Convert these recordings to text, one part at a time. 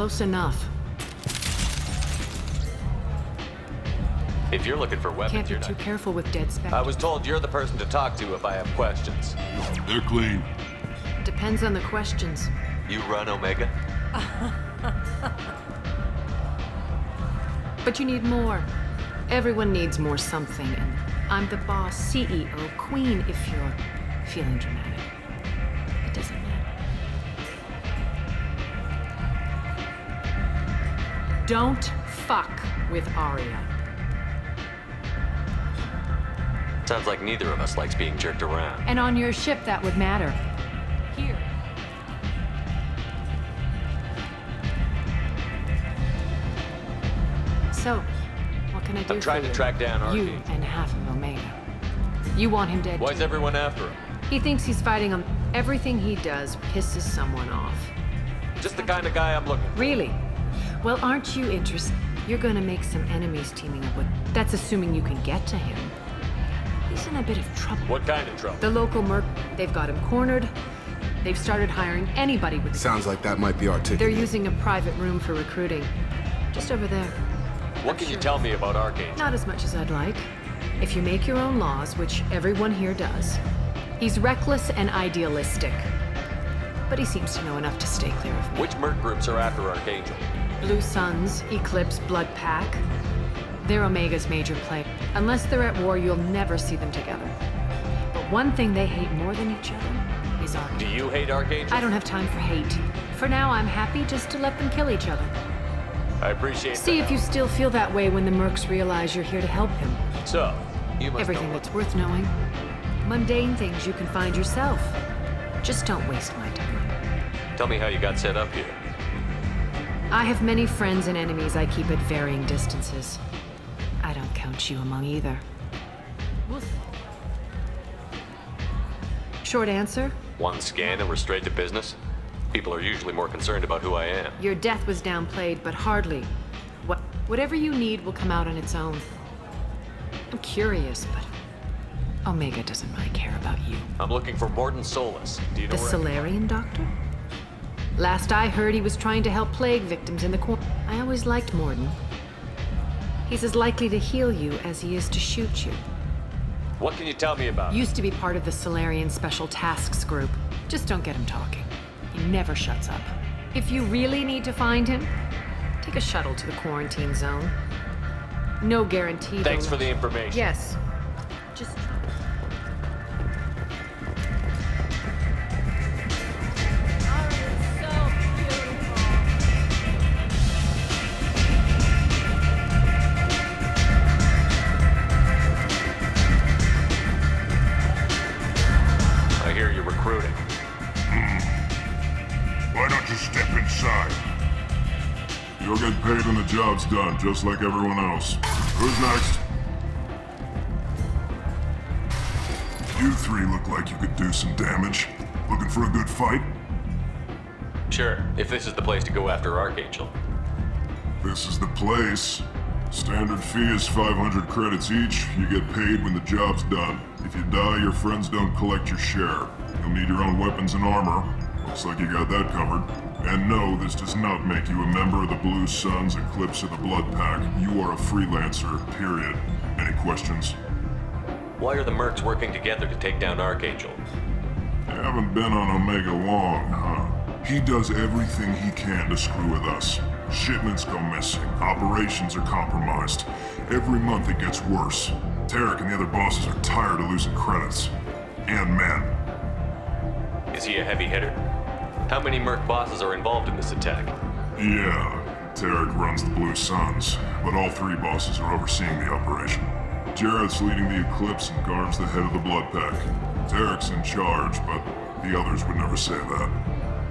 Close enough. If you're looking for weapons, Can't be you're too not. careful with dead specters. I was told you're the person to talk to if I have questions. They're clean. Depends on the questions. You run Omega? But you need more. Everyone needs more something, and I'm the boss, CEO, queen if you're feeling dramatic. It doesn't matter. Don't fuck with Arya. Sounds like neither of us likes being jerked around. And on your ship, that would matter. Here. So, what can I do I'm trying for to you? track down You Archangel. and half of Omega. You want him dead Why's too. everyone after him? He thinks he's fighting him. Everything he does pisses someone off. Just the kind of guy I'm looking for. Really? Well, aren't you interested? You're gonna make some enemies teaming up with... That's assuming you can get to him. He's in a bit of trouble. What kind of trouble? The local merc, they've got him cornered. They've started hiring anybody with... Sounds like that might be our ticket. They're using a private room for recruiting. Just over there. What can you tell me about Archangel? Not as much as I'd like. If you make your own laws, which everyone here does, he's reckless and idealistic. But he seems to know enough to stay clear of me. Which merc groups are after Archangel? Blue Suns, Eclipse, Blood Pack. They're Omega's major player. Unless they're at war, you'll never see them together. But one thing they hate more than each other is Do Archangel. you hate Archangel? I don't have time for hate. For now, I'm happy just to let them kill each other. I appreciate See that. if you still feel that way when the mercs realize you're here to help him. So, you must Everything know that's worth knowing. Mundane things you can find yourself. Just don't waste my time. Tell me how you got set up here. I have many friends and enemies I keep at varying distances. I don't count you among either. Short answer, One scan and we're straight to business? People are usually more concerned about who I am. your death was downplayed, but hardly. Whatever you need will come out on its own. I'm curious, but Omega doesn't really care about you. I'm looking for Morden Solus. Do you know The where? Solarian doctor? Last I heard, he was trying to help plague victims in the corner. I always liked Morden. He's as likely to heal you as he is to shoot you. What can you tell me about? Used to be part of the Solarian Special Tasks Group. Just don't get him talking. He never shuts up. If you really need to find him, take a shuttle to the quarantine zone. No guarantee. Thanks they'll- for the information. Yes. Just... I hear you're recruiting. Why don't you step inside? You'll get paid when the job's done, just like everyone else. Who's next? You three look like you could do some damage. Looking for a good fight? Sure, if this is the place to go after Archangel. This is the place. Standard fee is 500 credits each. You get paid when the job's done. If you die, your friends don't collect your share. You'll need your own weapons and armor. Looks like you got that covered. And no, this does not make you a member of the Blue Suns, Eclipse, or the Blood Pack. You are a freelancer, period. Any questions? Why are the mercs working together to take down Archangel? You haven't been on Omega long, huh? He does everything he can to screw with us. Shipments go missing, operations are compromised. Every month it gets worse. Tarek and the other bosses are tired of losing credits. And men. Is he a heavy hitter? How many merc bosses are involved in this attack? Yeah, Tarek runs the Blue Suns, but all three bosses are overseeing the operation. Jarrett's leading the Eclipse and Garm's the head of the Blood Pack. Tarek's in charge, but the others would never say that.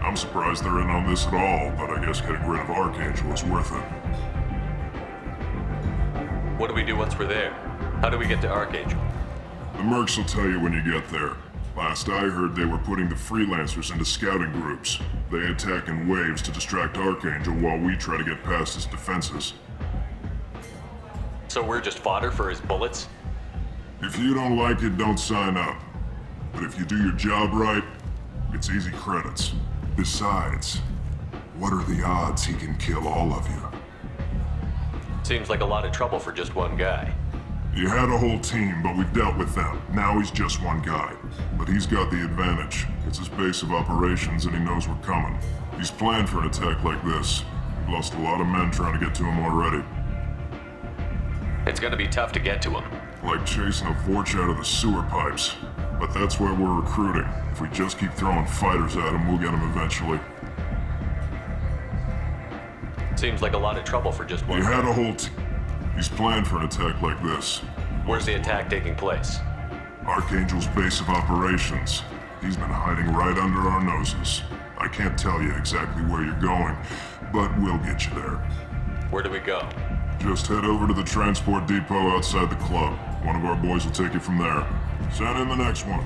I'm surprised they're in on this at all, but I guess getting rid of Archangel is worth it. What do we do once we're there? How do we get to Archangel? The mercs will tell you when you get there. Last I heard, they were putting the freelancers into scouting groups. They attack in waves to distract Archangel while we try to get past his defenses. So we're just fodder for his bullets? If you don't like it, don't sign up. But if you do your job right, it's easy credits. Besides, What are the odds he can kill all of you? Seems like a lot of trouble for just one guy. You had a whole team, but we've dealt with them. Now he's just one guy. But he's got the advantage. It's his base of operations and he knows we're coming. He's planned for an attack like this. We've lost a lot of men trying to get to him already. It's gonna be tough to get to him. Like chasing a Vorch out of the sewer pipes. But that's where we're recruiting. If we just keep throwing fighters at him, we'll get him eventually. Seems like a lot of trouble for just one You guy. had a whole team. He's planned for an attack like this. Where's the attack taking place? Archangel's base of operations. He's been hiding right under our noses. I can't tell you exactly where you're going, but we'll get you there. Where do we go? Just head over to the transport depot outside the club. One of our boys will take you from there. Send in the next one.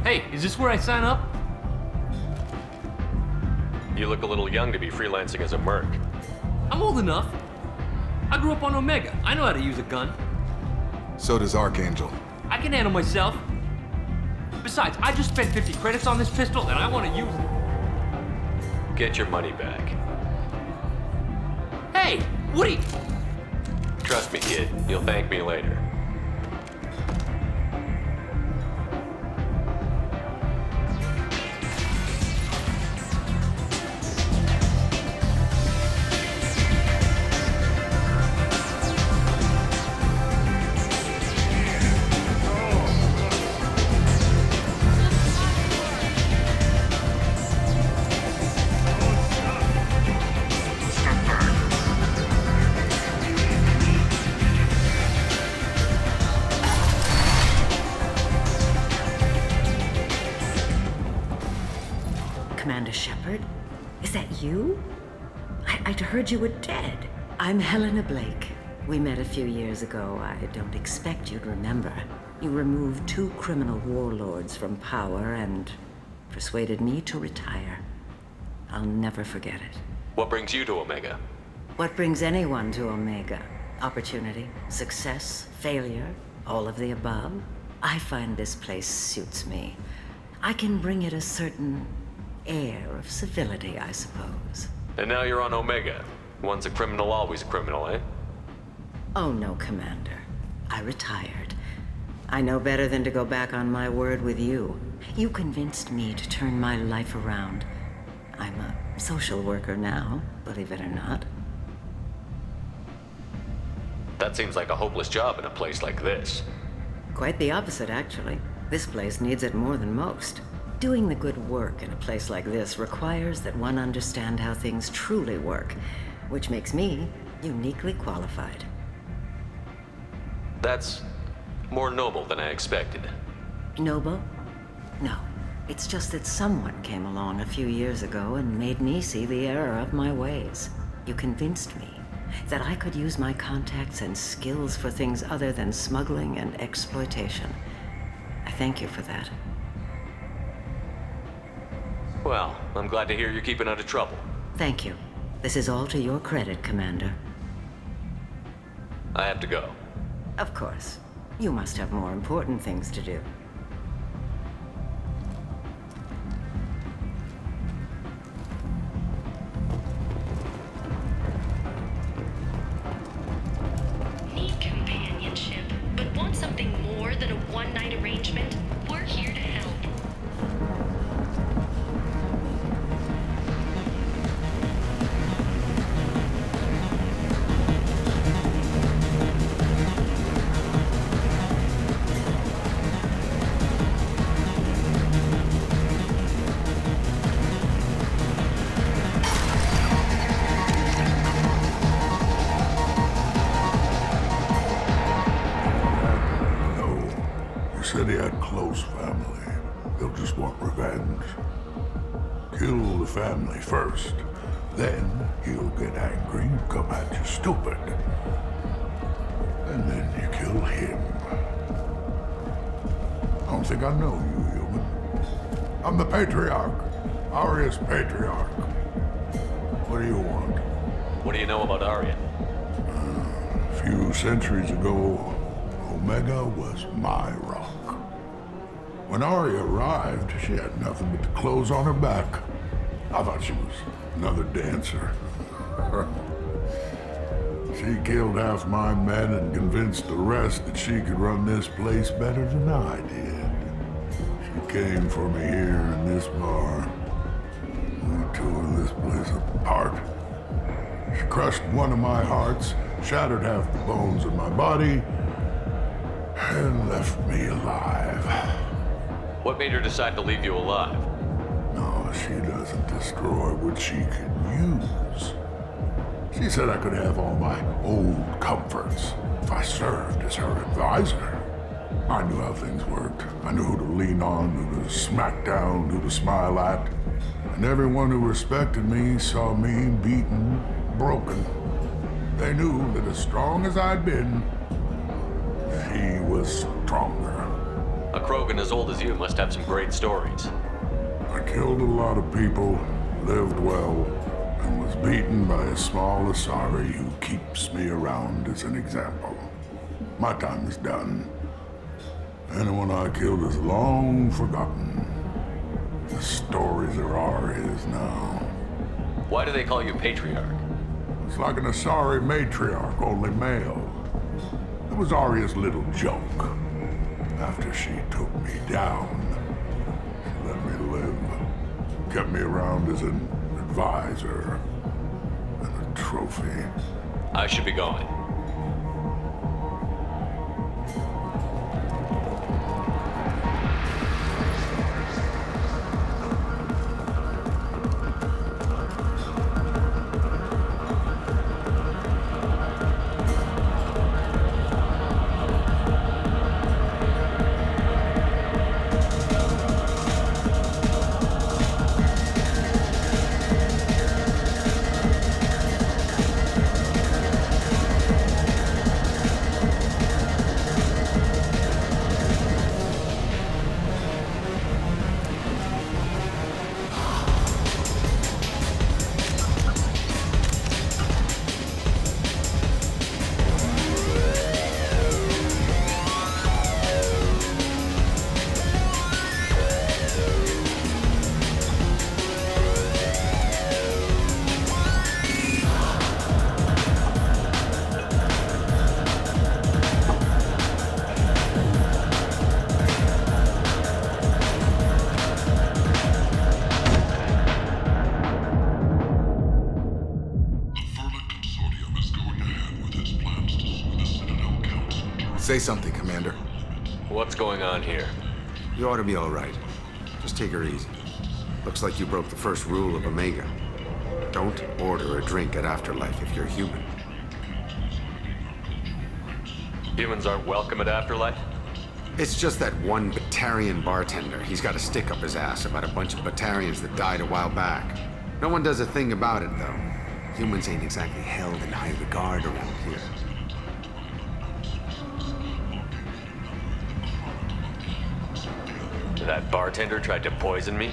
Hey, is this where I sign up? You look a little young to be freelancing as a merc. I'm old enough. I grew up on Omega. I know how to use a gun. So does Archangel. I can handle myself. Besides, I just spent 50 credits on this pistol and I want to use it. Get your money back. Hey, Woody! Trust me, kid. You'll thank me later. Commander Shepard? Is that you? I'd heard you were dead. I'm Helena Blake. We met a few years ago. I don't expect you'd remember. You removed 2 criminal warlords from power and persuaded me to retire. I'll never forget it. What brings you to Omega? What brings anyone to Omega? Opportunity, success, failure, all of the above? I find this place suits me. I can bring it a certain air of civility, I suppose. And now you're on Omega. Once a criminal, always a criminal, eh? Oh no, Commander. I retired. I know better than to go back on my word with you. You convinced me to turn my life around. I'm a social worker now, believe it or not. That seems like a hopeless job in a place like this. Quite the opposite, actually. This place needs it more than most. Doing the good work in a place like this requires that one understand how things truly work, which makes me uniquely qualified. That's more noble than I expected. Noble? No. It's just that someone came along a few years ago and made me see the error of my ways. You convinced me that I could use my contacts and skills for things other than smuggling and exploitation. I thank you for that. Well, I'm glad to hear you're keeping out of trouble. Thank you. This is all to your credit, Commander. I have to go. Of course. You must have more important things to do. Need companionship, but want something more than a one-night arrangement? We're here to help. Said he had close family. He'll just want revenge. Kill the family first. Then he'll get angry and come at you stupid. And then you kill him. I don't think I know you, human. I'm the Patriarch. Aria's Patriarch. What do you want? What do you know about Arya? A few centuries ago, Omega was my rock. When Arya arrived, she had nothing but the clothes on her back. I thought she was another dancer. She killed half my men and convinced the rest that she could run this place better than I did. She came for me here in this bar. We tore this place apart. She crushed one of my hearts, shattered half the bones in my body, and left me alive. What made her decide to leave you alive? No, she doesn't destroy what she can use. She said I could have all my old comforts if I served as her advisor. I knew how things worked. I knew who to lean on, who to smack down, who to smile at. And everyone who respected me saw me beaten, broken. They knew that as strong as I'd been, she was stronger. A Krogan as old as you must have some great stories. I killed a lot of people, lived well, and was beaten by a small Asari who keeps me around as an example. My time is done. Anyone I killed is long forgotten. The stories are ours now. Why do they call you Patriarch? It's like an Asari matriarch, only male. It was Arya's little joke. After she took me down, she let me live. Kept me around as an advisor and a trophy. I should be going. Say something, Commander. What's going on here? You ought to be all right. Just take her easy. Looks like you broke the first rule of Omega. Don't order a drink at Afterlife if you're human. Humans aren't welcome at Afterlife? It's just that one Batarian bartender. He's got a stick up his ass about a bunch of Batarians that died a while back. No one does a thing about it, though. Humans ain't exactly held in high regard around here. That bartender tried to poison me?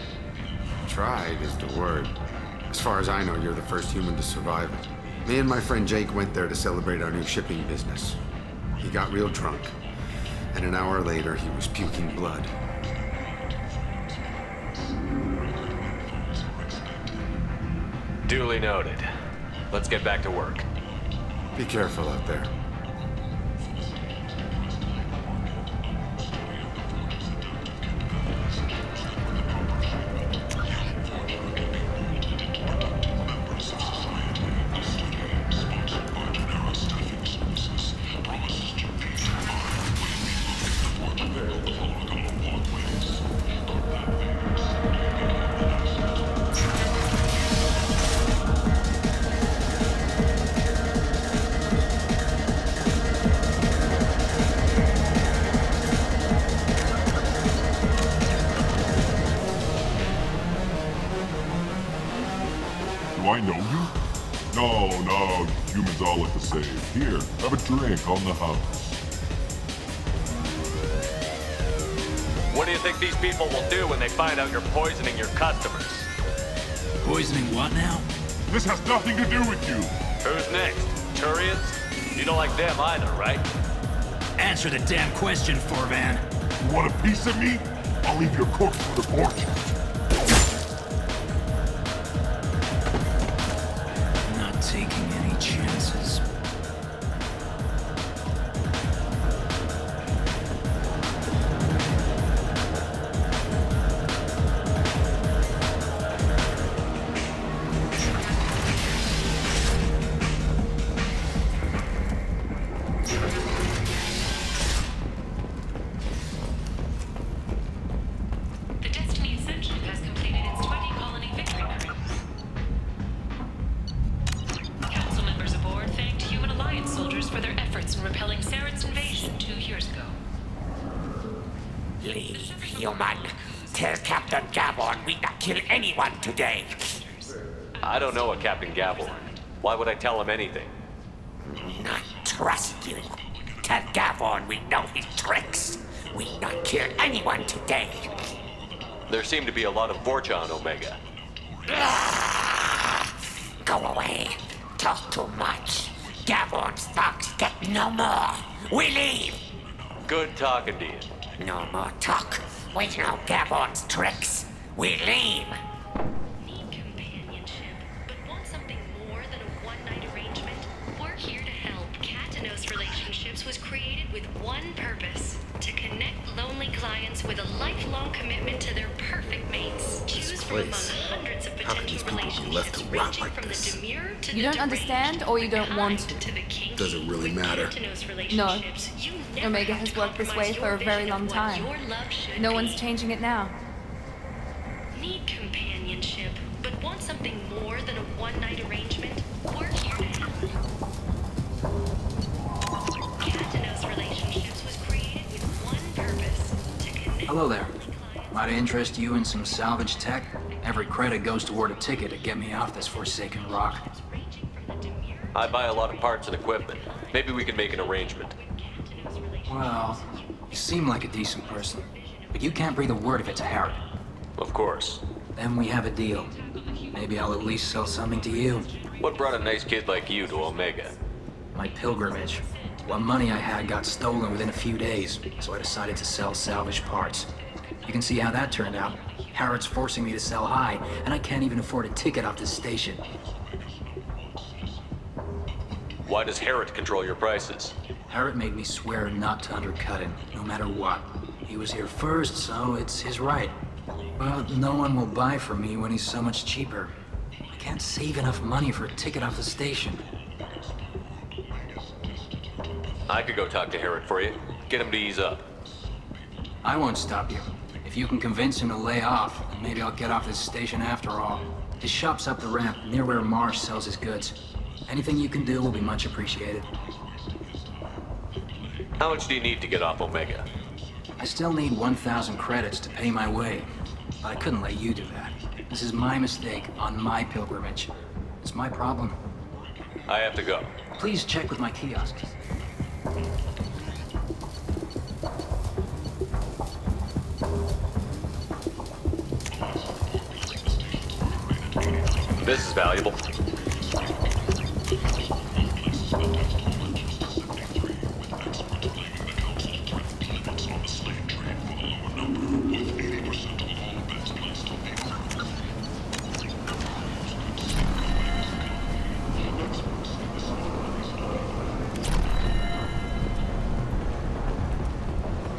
Tried is the word. As far as I know, you're the first human to survive it. Me and my friend Jake went there to celebrate our new shipping business. He got real drunk, and an hour later, he was puking blood. Duly noted. Let's get back to work. Be careful out there. Do I know you? No, humans all look the same. Here, have a drink on the house. What do you think these people will do when they find out you're poisoning your customers? Poisoning what now? This has nothing to do with you. Who's next? Turians? You don't like them either, right? Answer the damn question, Forvan. You want a piece of me? I'll leave your corpse for the porch. taking any chances. The Destiny Ascension has completed its 20 colony victory cruise. Council members aboard thanked Human Alliance soldiers for their efforts in repelling Saren's invasion 2 years ago. Leave, human. Tell Captain Gavon we not kill anyone today. I don't know a Captain Gaborn. Why would I tell him anything? Not trust you. Tell Gavon we know his tricks. We not kill anyone today. There seem to be a lot of Vorcha on Omega. Go away. Talk too much. Gavon's thugs get no more. We leave. Good talking to you. No more talk. We know Gavon's tricks. We leave. Need companionship, but want something more than a one-night arrangement? We're here to help. Katanos Relationships was created with one purpose: to connect lonely clients with a lifelong commitment to their perfect mates. Choose from among place. hundreds of How could these potential people be left to relationships rot ranging like from this? the demure to You the don't understand, or you don't want to? to the kinky. Doesn't really With matter. Katanos No. relationships, you never Omega have has to worked this way compromise for your a very vision of long what time. your love should No one's be. changing it now. Need companionship, but want something more than a one-night arrangement? We're here to help. Katanos Relationships was created with one purpose: to connect. Hello there. lonely clients Might I interest you in some salvage tech? Every credit goes toward a ticket to get me off this forsaken rock. ranging from the demure I buy a lot of parts and equipment. Maybe we can make an arrangement. Katanos Relationships. Well, you seem like a decent person, but you can't breathe a word of it to Harrod. Of course. Then we have a deal. Maybe I'll at least sell something to you. What brought a nice kid like you to Omega? My pilgrimage. What money I had got stolen within a few days, so I decided to sell salvage parts. You can see how that turned out. Harrod's forcing me to sell high, and I can't even afford a ticket off this station. Why does Harrod control your prices? Harrod made me swear not to undercut him, no matter what. He was here first, so it's his right. But no one will buy from me when he's so much cheaper. I can't save enough money for a ticket off the station. I could go talk to Harrod for you. Get him to ease up. I won't stop you. If you can convince him to lay off, then maybe I'll get off this station after all. His shop's up the ramp, near where Marsh sells his goods. Anything you can do will be much appreciated. How much do you need to get off Omega? I still need 1,000 credits to pay my way, but I couldn't let you do that. This is my mistake on my pilgrimage. It's my problem. I have to go. Please check with my kiosks. This is valuable.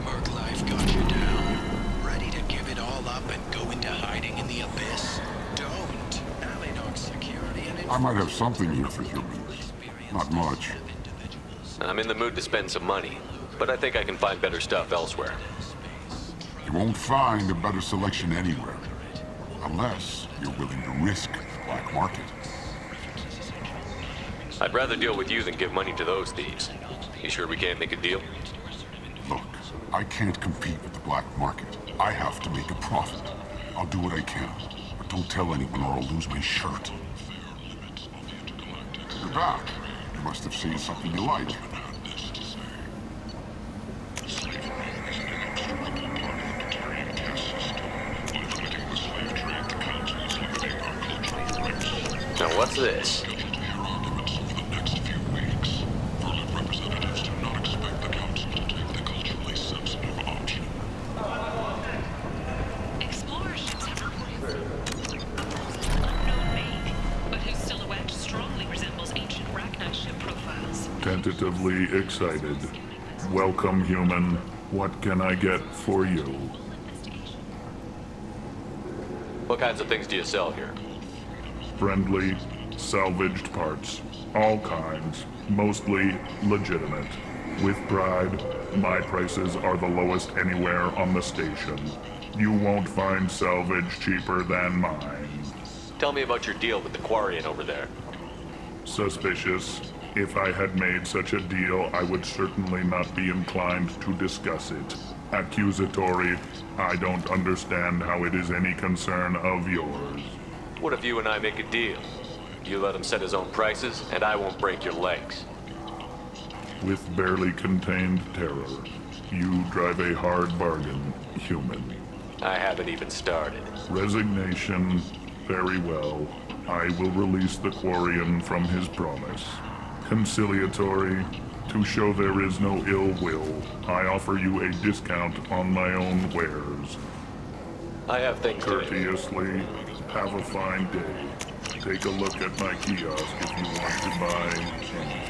Mark Life got you down. Ready to give it all up and go into hiding in the abyss? Don't. Alinox Security and I might have something here for humans. Not much. I'm in the mood to spend some money, but I think I can find better stuff elsewhere. You won't find a better selection anywhere. Unless you're willing to risk the black market. I'd rather deal with you than give money to those thieves. You sure we can't make a deal? Look, I can't compete with the black market. I have to make a profit. I'll do what I can, but don't tell anyone or I'll lose my shirt. You're back. You must have seen something you like. Now what's this? Explorer ships have reported unknown make, but whose silhouette strongly resembles tentatively excited. Welcome, human. What can I get for you? What kinds of things do you sell here? Friendly, salvaged parts. All kinds. Mostly legitimate. With pride, my prices are the lowest anywhere on the station. You won't find salvage cheaper than mine. Tell me about your deal with the Quarian over there. Suspicious. If I had made such a deal, I would certainly not be inclined to discuss it. Accusatory. I don't understand how it is any concern of yours. What if you and I make a deal? You let him set his own prices, and I won't break your legs. With barely contained terror, you drive a hard bargain, human. I haven't even started. Resignation. Very well. I will release the Quarian from his promise. Conciliatory. To show there is no ill will, I offer you a discount on my own wares. I have things to do. Courteously, have a fine day. Take a look at my kiosk if you want to buy anything.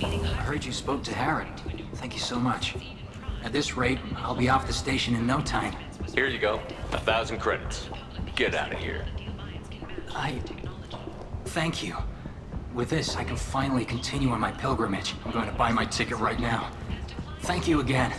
I heard you spoke to Harrod. Thank you so much. At this rate, I'll be off the station in no time. Here you go. 1,000 credits. Get out of here. Thank you. With this, I can finally continue on my pilgrimage. I'm going to buy my ticket right now. Thank you again.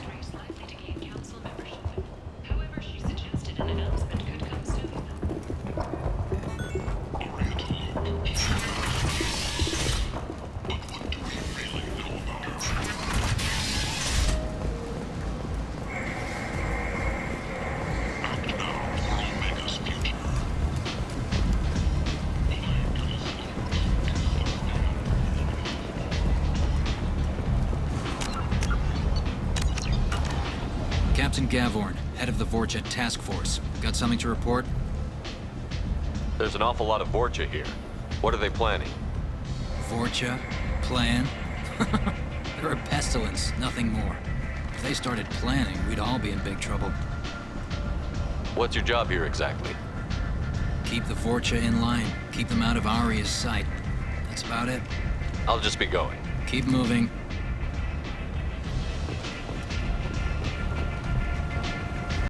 Captain Gavorn, head of the Vorcha task force. Got something to report? There's an awful lot of Vorcha here. What are they planning? Vorcha? Plan? They're a pestilence, nothing more. If they started planning, we'd all be in big trouble. What's your job here exactly? Keep the Vorcha in line. Keep them out of Aria's sight. That's about it. I'll just be going. Keep moving.